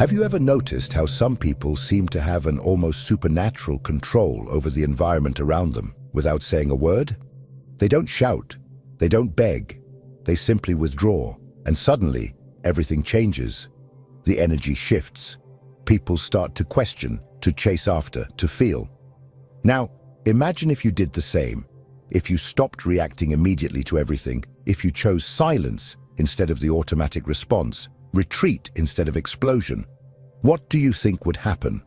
Have you ever noticed how some people seem to have an almost supernatural control over the environment around them without saying a word? They don't shout, they don't beg, they simply withdraw, and suddenly everything changes. The energy shifts. People start to question, to chase after, to feel. Now, imagine if you did the same. If you stopped reacting immediately to everything, if you chose silence instead of the automatic response, retreat instead of explosion, what do you think would happen?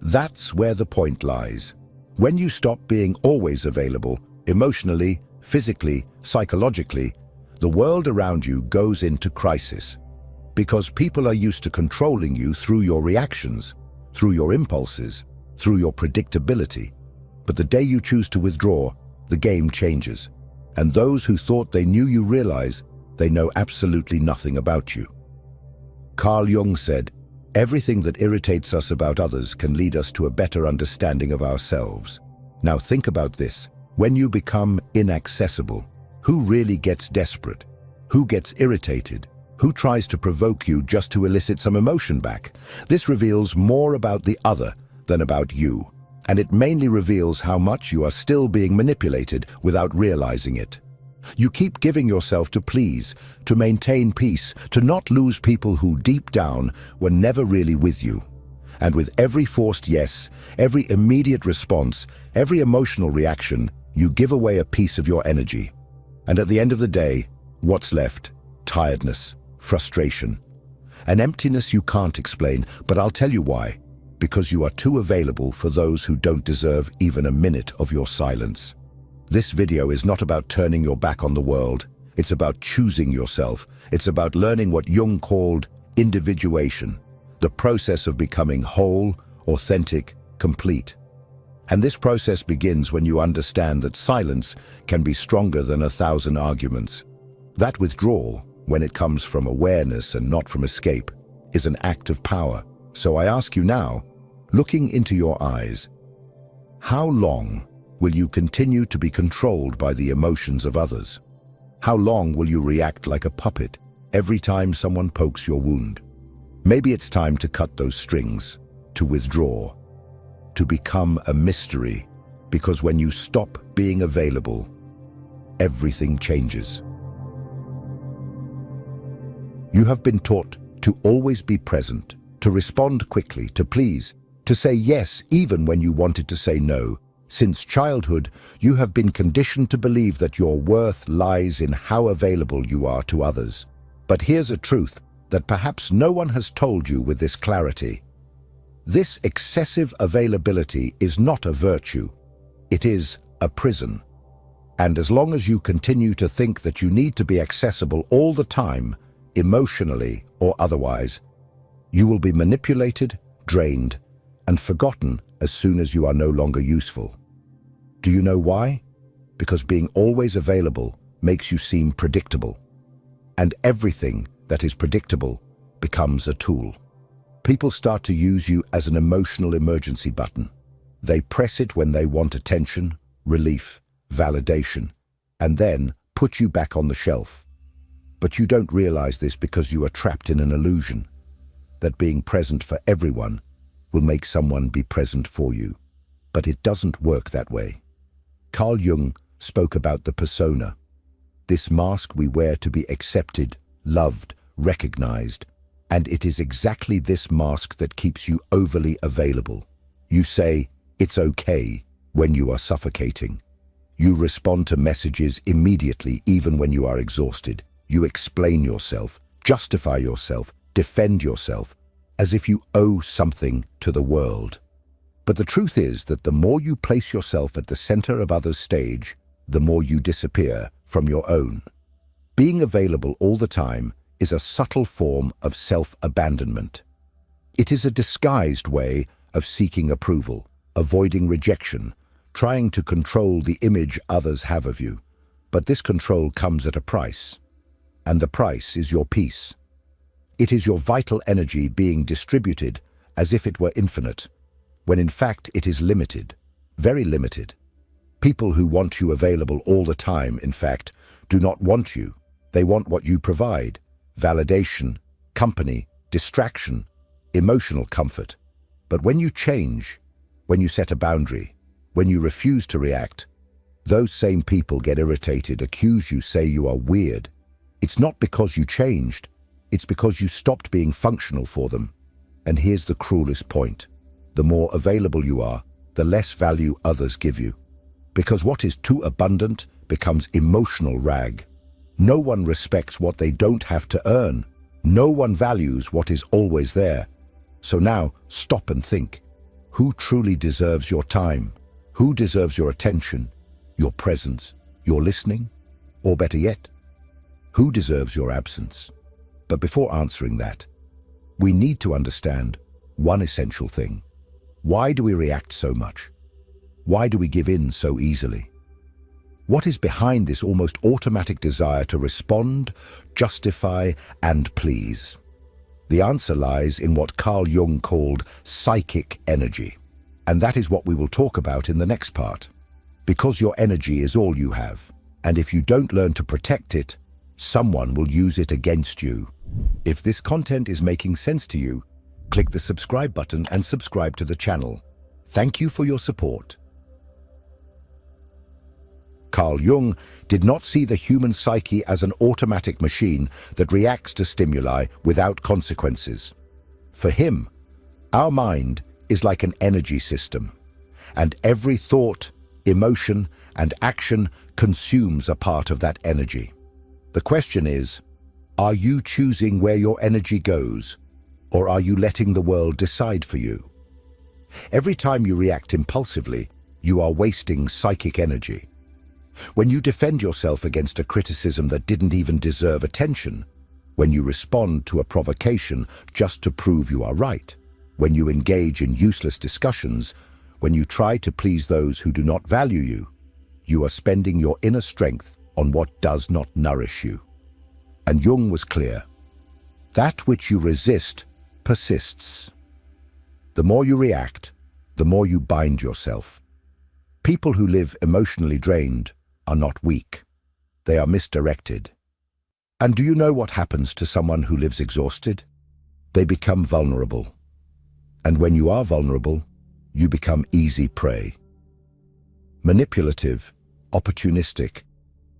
That's where the point lies. When you stop being always available, emotionally, physically, psychologically, the world around you goes into crisis. Because people are used to controlling you through your reactions, through your impulses, through your predictability. But the day you choose to withdraw, the game changes. And those who thought they knew you realize they know absolutely nothing about you. Carl Jung said, "Everything that irritates us about others can lead us to a better understanding of ourselves." Now think about this. When you become inaccessible, who really gets desperate? Who gets irritated? Who tries to provoke you just to elicit some emotion back? This reveals more about the other than about you. And it mainly reveals how much you are still being manipulated without realizing it. You keep giving yourself to please, to maintain peace, to not lose people who deep down were never really with you. And with every forced yes, every immediate response, every emotional reaction, you give away a piece of your energy. And at the end of the day, what's left? Tiredness, frustration, an emptiness you can't explain, but I'll tell you why. Because you are too available for those who don't deserve even a minute of your silence. This video is not about turning your back on the world. It's about choosing yourself. It's about learning what Jung called individuation, the process of becoming whole, authentic, complete. And this process begins when you understand that silence can be stronger than 1,000 arguments. That withdrawal, when it comes from awareness and not from escape, is an act of power. So I ask you now, looking into your eyes, how long will you continue to be controlled by the emotions of others? How long will you react like a puppet every time someone pokes your wound? Maybe it's time to cut those strings, to withdraw, to become a mystery, because when you stop being available, everything changes. You have been taught to always be present, to respond quickly, to please, to say yes even when you wanted to say no. Since childhood, you have been conditioned to believe that your worth lies in how available you are to others. But here's a truth that perhaps no one has told you with this clarity. This excessive availability is not a virtue. It is a prison. And as long as you continue to think that you need to be accessible all the time, emotionally or otherwise, you will be manipulated, drained, and forgotten as soon as you are no longer useful. Do you know why? Because being always available makes you seem predictable. And everything that is predictable becomes a tool. People start to use you as an emotional emergency button. They press it when they want attention, relief, validation, and then put you back on the shelf. But you don't realize this because you are trapped in an illusion that being present for everyone will make someone be present for you. But it doesn't work that way. Carl Jung spoke about the persona, this mask we wear to be accepted, loved, recognized, and it is exactly this mask that keeps you overly available. You say, "It's okay," when you are suffocating. You respond to messages immediately even when you are exhausted. You explain yourself, justify yourself, defend yourself, as if you owe something to the world. But the truth is that the more you place yourself at the center of others' stage, the more you disappear from your own. Being available all the time is a subtle form of self-abandonment. It is a disguised way of seeking approval, avoiding rejection, trying to control the image others have of you. But this control comes at a price, and the price is your peace. It is your vital energy being distributed as if it were infinite, when in fact it is limited, very limited. People who want you available all the time, in fact, do not want you. They want what you provide: validation, company, distraction. emotional comfort. But when you change, when you set a boundary, when you refuse to react, those same people get irritated, accuse you, say you are weird. It's not because you changed, it's because you stopped being functional for them. And here's the cruelest point. The more available you are, the less value others give you. Because what is too abundant becomes emotional rag. No one respects what they don't have to earn. No one values what is always there. So now, stop and think. Who truly deserves your time? Who deserves your attention, your presence, your listening? Or better yet, who deserves your absence? But before answering that, we need to understand one essential thing. Why do we react so much? Why do we give in so easily? What is behind this almost automatic desire to respond, justify, and please? The answer lies in what Carl Jung called psychic energy. And that is what we will talk about in the next part. Because your energy is all you have, and if you don't learn to protect it, someone will use it against you. If this content is making sense to you, click the subscribe button and subscribe to the channel. Thank you for your support. Carl Jung did not see the human psyche as an automatic machine that reacts to stimuli without consequences. For him, our mind is like an energy system, and every thought, emotion, and action consumes a part of that energy. The question is, are you choosing where your energy goes, or are you letting the world decide for you? Every time you react impulsively, you are wasting psychic energy. When you defend yourself against a criticism that didn't even deserve attention, when you respond to a provocation just to prove you are right, when you engage in useless discussions, when you try to please those who do not value you, you are spending your inner strength on what does not nourish you. And Jung was clear. That which you resist persists. The more you react, the more you bind yourself. People who live emotionally drained are not weak. They are misdirected. And do you know what happens to someone who lives exhausted? They become vulnerable. And when you are vulnerable, you become easy prey. Manipulative, opportunistic,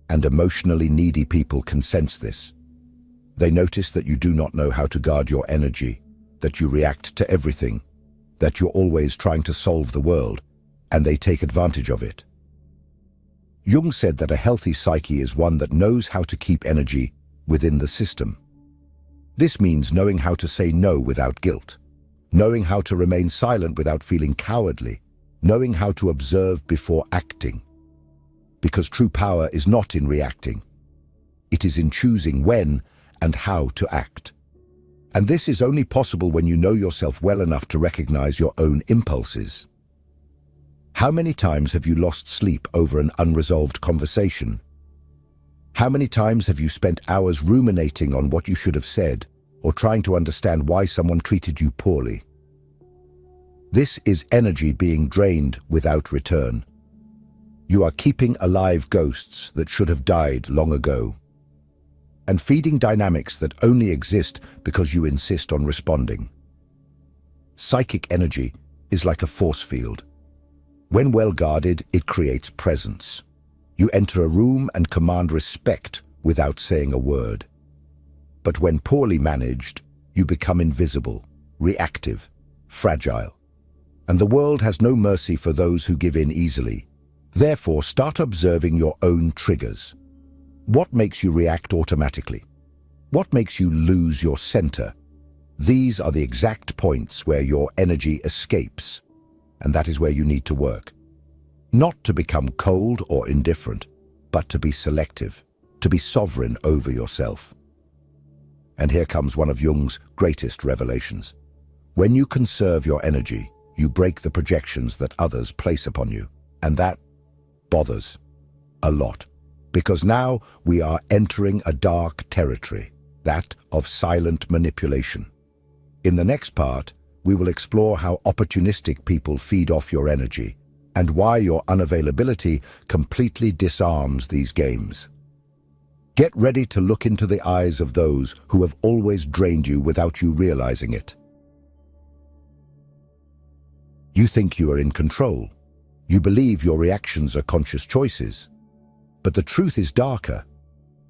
and emotionally needy people can sense this. They notice that you do not know how to guard your energy, that you react to everything, that you're always trying to solve the world, and they take advantage of it. Jung said that a healthy psyche is one that knows how to keep energy within the system. This means knowing how to say no without guilt, knowing how to remain silent without feeling cowardly, knowing how to observe before acting. Because true power is not in reacting. It is in choosing when and how to act. And this is only possible when you know yourself well enough to recognize your own impulses. How many times have you lost sleep over an unresolved conversation? How many times have you spent hours ruminating on what you should have said, or trying to understand why someone treated you poorly? This is energy being drained without return. You are keeping alive ghosts that should have died long ago, and feeding dynamics that only exist because you insist on responding. Psychic energy is like a force field. When well guarded, it creates presence. You enter a room and command respect without saying a word. But when poorly managed, you become invisible, reactive, fragile. And the world has no mercy for those who give in easily. Therefore, start observing your own triggers. What makes you react automatically? What makes you lose your center? These are the exact points where your energy escapes, and that is where you need to work. Not to become cold or indifferent, but to be selective, to be sovereign over yourself. And here comes one of Jung's greatest revelations. When you conserve your energy, you break the projections that others place upon you, and that bothers a lot, because now we are entering a dark territory, that of silent manipulation. In the next part, we will explore how opportunistic people feed off your energy and why your unavailability completely disarms these games. Get ready to look into the eyes of those who have always drained you without you realizing it. You think you are in control. You believe your reactions are conscious choices. But the truth is darker.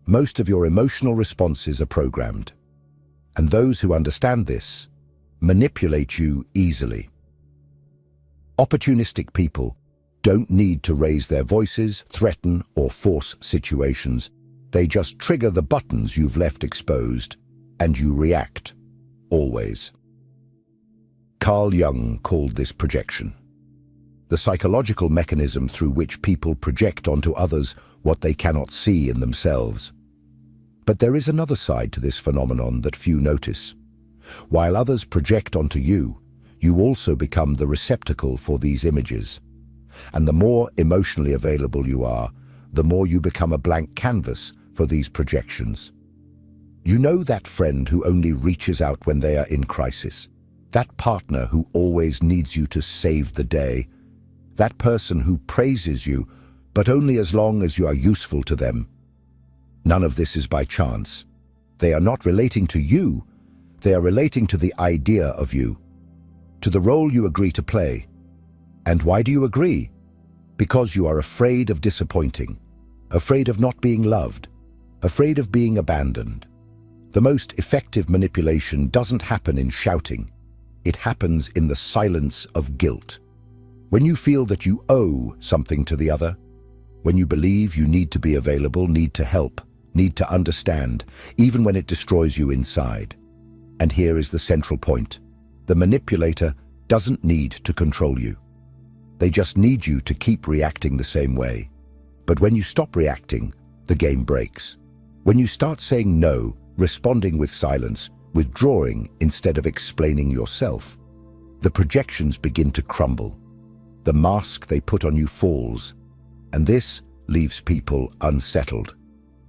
Most of your emotional responses are programmed. And those who understand this manipulate you easily. Opportunistic people don't need to raise their voices, threaten, or force situations. They just trigger the buttons you've left exposed, and you react, always. Carl Jung called this projection. The psychological mechanism through which people project onto others what they cannot see in themselves. But there is another side to this phenomenon that few notice. While others project onto you, you also become the receptacle for these images. And the more emotionally available you are, the more you become a blank canvas for these projections. You know that friend who only reaches out when they are in crisis. That partner who always needs you to save the day. That person who praises you, but only as long as you are useful to them. None of this is by chance. They are not relating to you. They are relating to the idea of you, to the role you agree to play. And why do you agree? Because you are afraid of disappointing, afraid of not being loved, afraid of being abandoned. The most effective manipulation doesn't happen in shouting. It happens in the silence of guilt. When you feel that you owe something to the other, when you believe you need to be available, need to help, need to understand, even when it destroys you inside. And here is the central point. The manipulator doesn't need to control you. They just need you to keep reacting the same way. But when you stop reacting, the game breaks. When you start saying no, responding with silence, withdrawing instead of explaining yourself, the projections begin to crumble. The mask they put on you falls, and this leaves people unsettled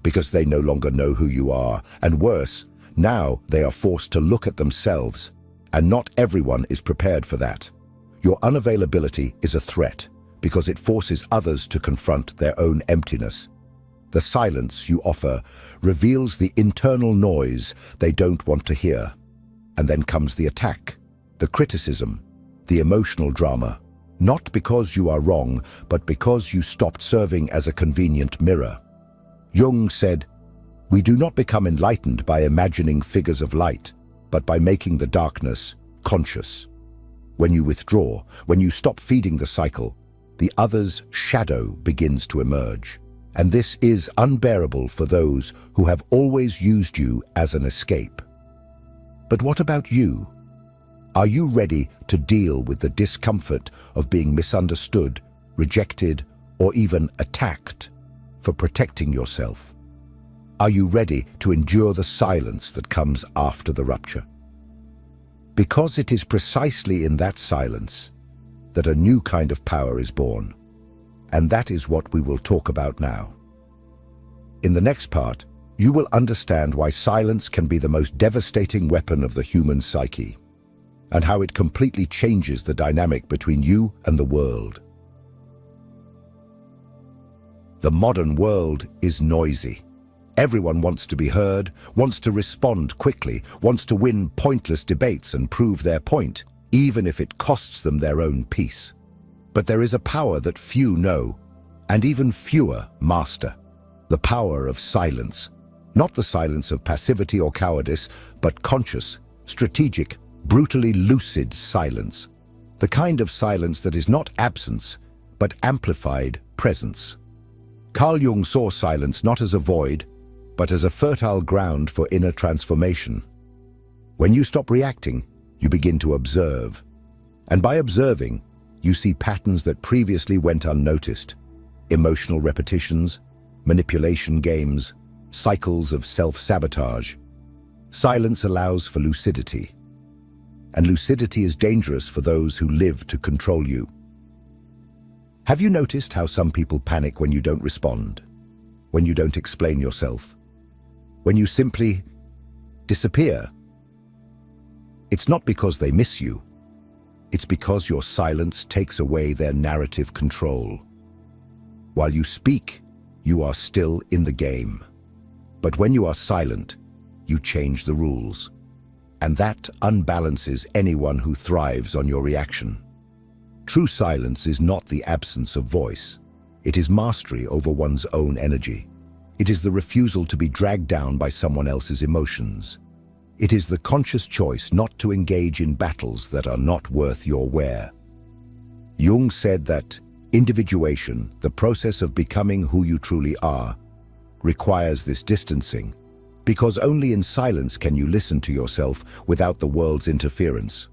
because they no longer know who you are, and worse, now they are forced to look at themselves, and not everyone is prepared for that. Your unavailability is a threat because it forces others to confront their own emptiness. The silence you offer reveals the internal noise they don't want to hear. And then comes the attack, the criticism, the emotional drama. Not because you are wrong, but because you stopped serving as a convenient mirror. Jung said, "We do not become enlightened by imagining figures of light, but by making the darkness conscious." When you withdraw, when you stop feeding the cycle, the other's shadow begins to emerge. And this is unbearable for those who have always used you as an escape. But what about you? Are you ready to deal with the discomfort of being misunderstood, rejected, or even attacked for protecting yourself? Are you ready to endure the silence that comes after the rupture? Because it is precisely in that silence that a new kind of power is born. And that is what we will talk about now. In the next part, you will understand why silence can be the most devastating weapon of the human psyche, and how it completely changes the dynamic between you and the world. The modern world is noisy. Everyone wants to be heard, wants to respond quickly, wants to win pointless debates and prove their point, even if it costs them their own peace. But there is a power that few know, and even fewer master. The power of silence. Not the silence of passivity or cowardice, but conscious, strategic, brutally lucid silence. The kind of silence that is not absence, but amplified presence. Carl Jung saw silence not as a void, but as a fertile ground for inner transformation. When you stop reacting, you begin to observe. And by observing, you see patterns that previously went unnoticed. Emotional repetitions, manipulation games, cycles of self-sabotage. Silence allows for lucidity. And lucidity is dangerous for those who live to control you. Have you noticed how some people panic when you don't respond? When you don't explain yourself? When you simply disappear? It's not because they miss you. It's because your silence takes away their narrative control. While you speak, you are still in the game. But when you are silent, you change the rules. And that unbalances anyone who thrives on your reaction. True silence is not the absence of voice. It is mastery over one's own energy. It is the refusal to be dragged down by someone else's emotions. It is the conscious choice not to engage in battles that are not worth your wear. Jung said that individuation, the process of becoming who you truly are, requires this distancing, because only in silence can you listen to yourself without the world's interference.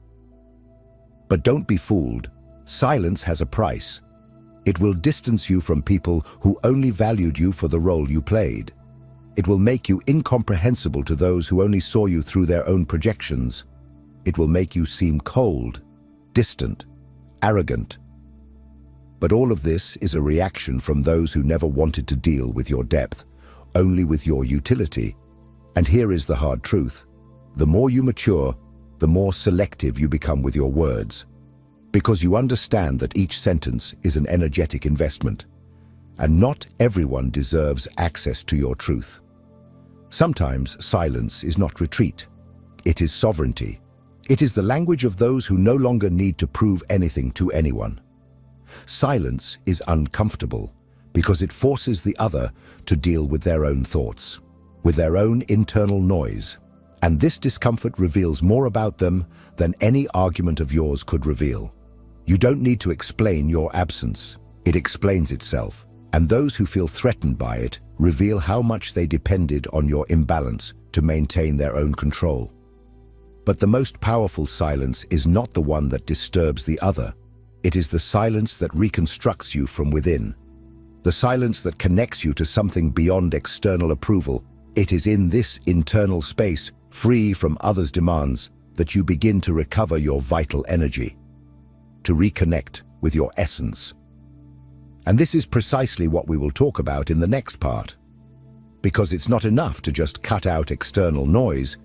But don't be fooled. Silence has a price. It will distance you from people who only valued you for the role you played. It will make you incomprehensible to those who only saw you through their own projections. It will make you seem cold, distant, arrogant. But all of this is a reaction from those who never wanted to deal with your depth, only with your utility. And here is the hard truth. The more you mature, the more selective you become with your words, because you understand that each sentence is an energetic investment, and not everyone deserves access to your truth. Sometimes silence is not retreat. It is sovereignty. It is the language of those who no longer need to prove anything to anyone. Silence is uncomfortable because it forces the other to deal with their own thoughts, with their own internal noise, and this discomfort reveals more about them than any argument of yours could reveal. You don't need to explain your absence. It explains itself, and those who feel threatened by it reveal how much they depended on your imbalance to maintain their own control. But the most powerful silence is not the one that disturbs the other. It is the silence that reconstructs you from within. The silence that connects you to something beyond external approval. It is in this internal space, free from others' demands, that you begin to recover your vital energy, to reconnect with your essence. And this is precisely what we will talk about in the next part. Because it's not enough to just cut out external noise,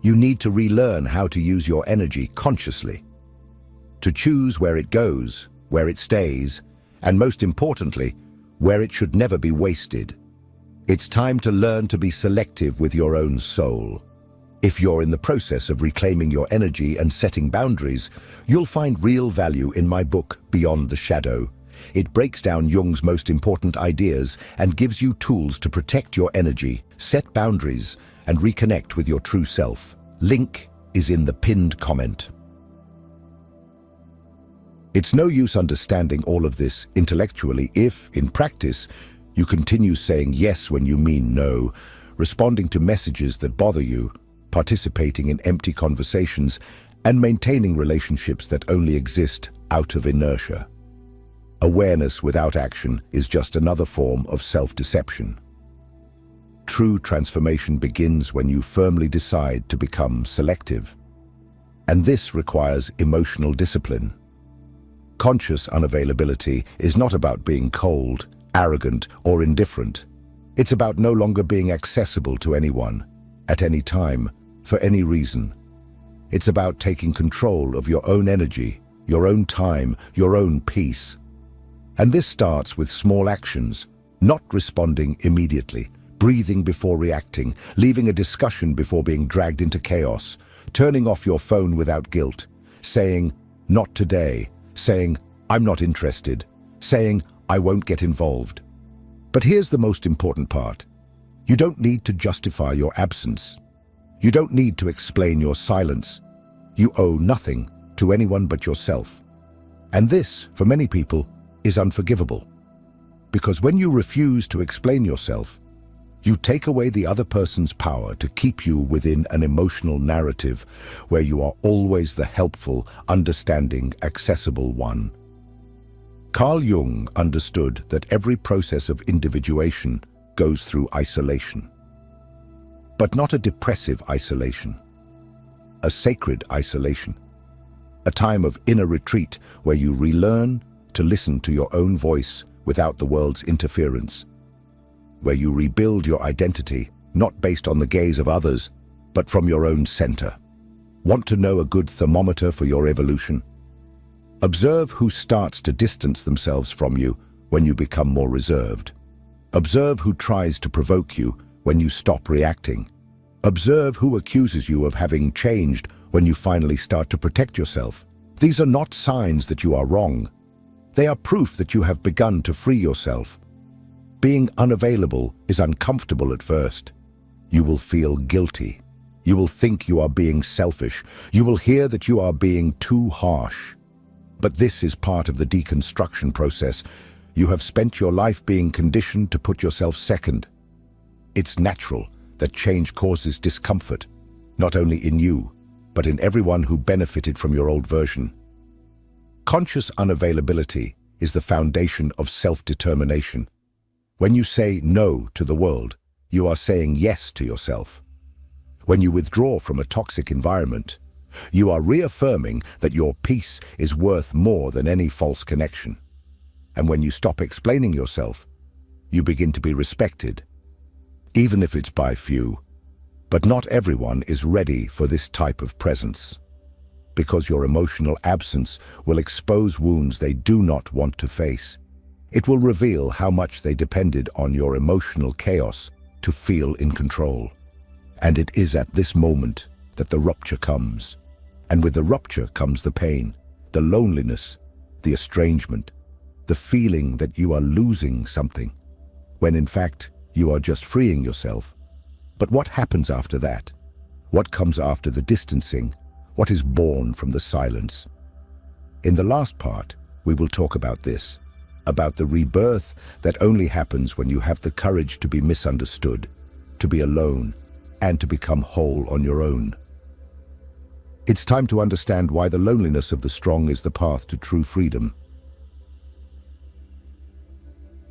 you need to relearn how to use your energy consciously. To choose where it goes, where it stays, and most importantly, where it should never be wasted. It's time to learn to be selective with your own soul. If you're in the process of reclaiming your energy and setting boundaries, you'll find real value in my book, Beyond the Shadow. It breaks down Jung's most important ideas and gives you tools to protect your energy, set boundaries, and reconnect with your true self. Link is in the pinned comment. It's no use understanding all of this intellectually if, in practice, you continue saying yes when you mean no, responding to messages that bother you, participating in empty conversations, and maintaining relationships that only exist out of inertia. Awareness without action is just another form of self-deception. True transformation begins when you firmly decide to become selective. And this requires emotional discipline. Conscious unavailability is not about being cold, arrogant, or indifferent. It's about no longer being accessible to anyone, at any time, for any reason. It's about taking control of your own energy, your own time, your own peace. And this starts with small actions, not responding immediately, breathing before reacting, leaving a discussion before being dragged into chaos, turning off your phone without guilt, saying, "Not today," saying, "I'm not interested," saying, "I won't get involved." But here's the most important part. You don't need to justify your absence. You don't need to explain your silence. You owe nothing to anyone but yourself. And this, for many people, is unforgivable. Because when you refuse to explain yourself, you take away the other person's power to keep you within an emotional narrative where you are always the helpful, understanding, accessible one. Carl Jung understood that every process of individuation goes through isolation. But not a depressive isolation, a sacred isolation, a time of inner retreat where you relearn to listen to your own voice without the world's interference, where you rebuild your identity not based on the gaze of others, but from your own center. Want to know a good thermometer for your evolution? Observe who starts to distance themselves from you when you become more reserved. Observe who tries to provoke you when you stop reacting. Observe who accuses you of having changed when you finally start to protect yourself. These are not signs that you are wrong. They are proof that you have begun to free yourself. Being unavailable is uncomfortable at first. You will feel guilty. You will think you are being selfish. You will hear that you are being too harsh. But this is part of the deconstruction process. You have spent your life being conditioned to put yourself second. It's natural that change causes discomfort, not only in you, but in everyone who benefited from your old version. Conscious unavailability is the foundation of self-determination. When you say no to the world, you are saying yes to yourself. When you withdraw from a toxic environment, you are reaffirming that your peace is worth more than any false connection. And when you stop explaining yourself, you begin to be respected, even if it's by few. But not everyone is ready for this type of presence, because your emotional absence will expose wounds they do not want to face. It will reveal how much they depended on your emotional chaos to feel in control. And it is at this moment that the rupture comes. And with the rupture comes the pain, the loneliness, the estrangement, the feeling that you are losing something, when in fact you are just freeing yourself. But what happens after that? What comes after the distancing? What is born from the silence? In the last part, we will talk about this, about the rebirth that only happens when you have the courage to be misunderstood, to be alone, and to become whole on your own. It's time to understand why the loneliness of the strong is the path to true freedom.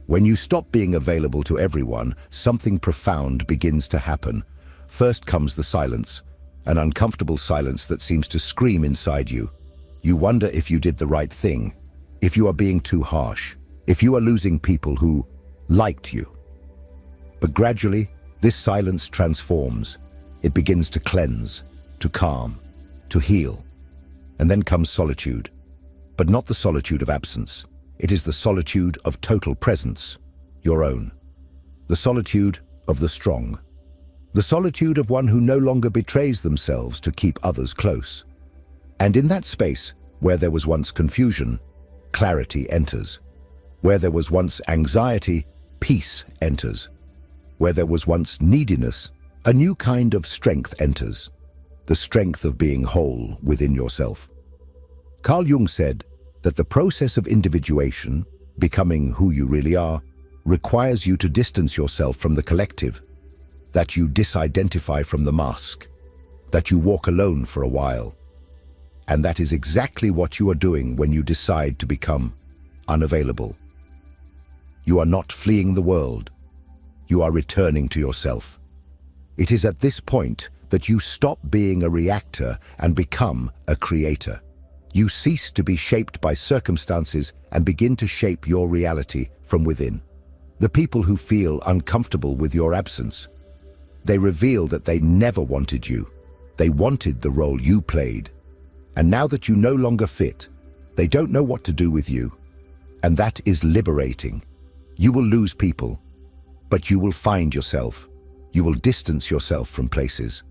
When you stop being available to everyone, something profound begins to happen. First comes the silence, an uncomfortable silence that seems to scream inside you. You wonder if you did the right thing, if you are being too harsh, if you are losing people who liked you. But gradually, this silence transforms. It begins to cleanse, to calm, to heal. And then comes solitude, but not the solitude of absence. It is the solitude of total presence, your own. The solitude of the strong. The solitude of one who no longer betrays themselves to keep others close. And in that space, where there was once confusion, clarity enters. Where there was once anxiety, peace enters. Where there was once neediness, a new kind of strength enters. The strength of being whole within yourself. Carl Jung said that the process of individuation, becoming who you really are, requires you to distance yourself from the collective, that you disidentify from the mask, that you walk alone for a while. And that is exactly what you are doing when you decide to become unavailable. You are not fleeing the world. You are returning to yourself. It is at this point that you stop being a reactor and become a creator. You cease to be shaped by circumstances and begin to shape your reality from within. The people who feel uncomfortable with your absence, they reveal that they never wanted you. They wanted the role you played. And now that you no longer fit, they don't know what to do with you. And that is liberating. You will lose people, but you will find yourself. You will distance yourself from places,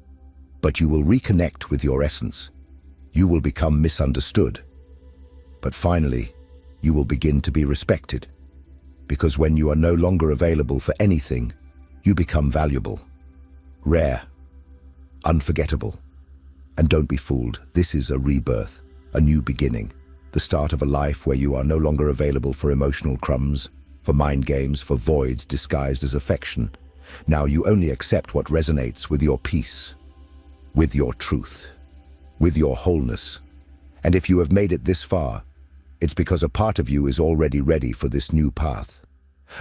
but you will reconnect with your essence. You will become misunderstood, but finally, you will begin to be respected. Because when you are no longer available for anything, you become valuable, rare, unforgettable. And don't be fooled, this is a rebirth, a new beginning, the start of a life where you are no longer available for emotional crumbs, for mind games, for voids disguised as affection. Now you only accept what resonates with your peace, with your truth, with your wholeness. And if you have made it this far, it's because a part of you is already ready for this new path.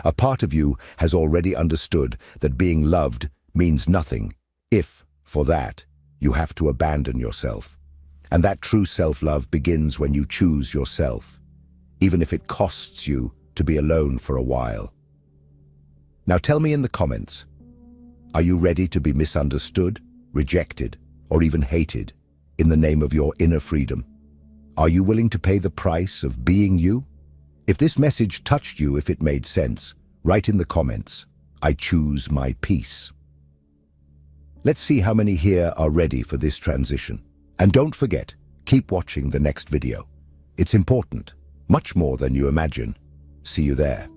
A part of you has already understood that being loved means nothing if, for that, you have to abandon yourself. And that true self-love begins when you choose yourself, even if it costs you to be alone for a while. Now tell me in the comments, are you ready to be misunderstood, rejected, or even hated in the name of your inner freedom? Are you willing to pay the price of being you? If this message touched you, if it made sense, write in the comments, I choose my peace. Let's see how many here are ready for this transition. And don't forget, keep watching the next video. It's important, Much more than you imagine. See you there.